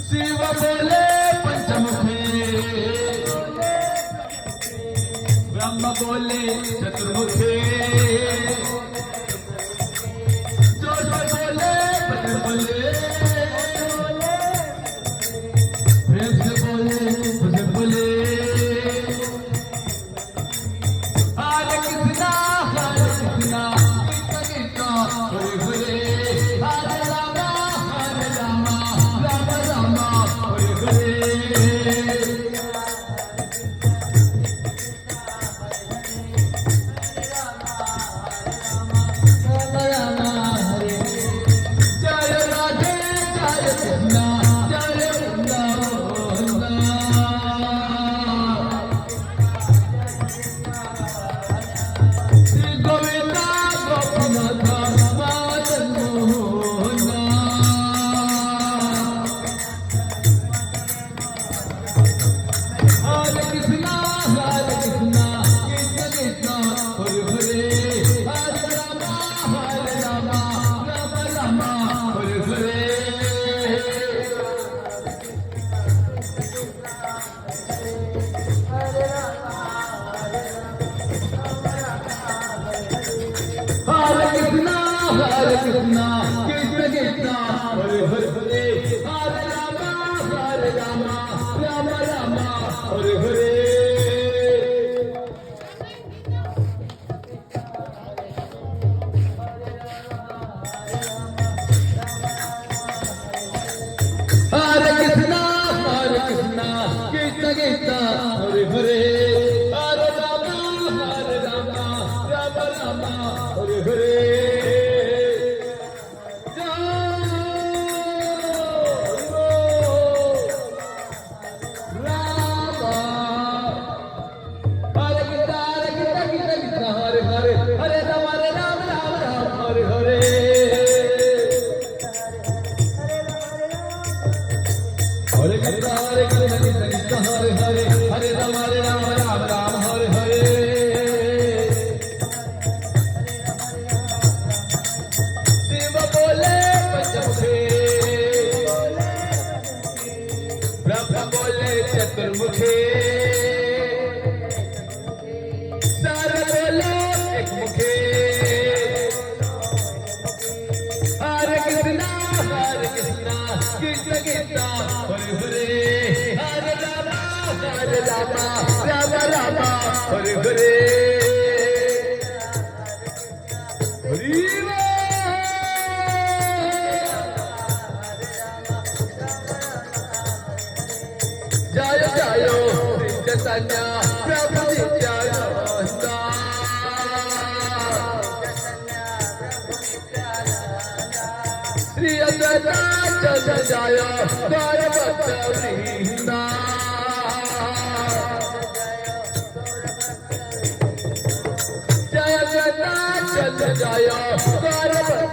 शिव बोले पंचमुखे ब्रह्म बोले चतुर्मुखे जोर बोले बजर बोले प्रेम से बोले बजर बोले हरे कृष्णा कृष्ण कृष्ण हरे हरे हरे राम राम राम हरे हरे जय राधे जय कृष्ण जय वृंदावन श्री गोविंद गोपीनाथ मदन मोहन हरे कृष्ण कृष्ण कृष्ण हरे हरे हरे राम राम राम हरे हरे हरे कृष्ण कृष्ण कृष्ण हरे हरे हरे राम राम राम हरे हरे हरे कृष्ण कृष्ण कृष्ण हरे हरे हरे राम राम राम हरे हरे हरे हरे हरे राम हरे हरे हरे कृष्ण कृष्ण हरे हरे हरे राम राम हरे हरे शिव बोले पंचमुखे ब्रह्म बोले चतुर्मुखे सर बोले एक मुखे हरे कृष्ण कृष्ण कृष्ण हरे हरे हरे राम राम हरे हरे हरि जय जय श्री चैतन्य प्रभु नित्यानंद श्री अद्वैत जय जय गौरभक्त वृंदा जय अद्वैत जय जय गौरभक्त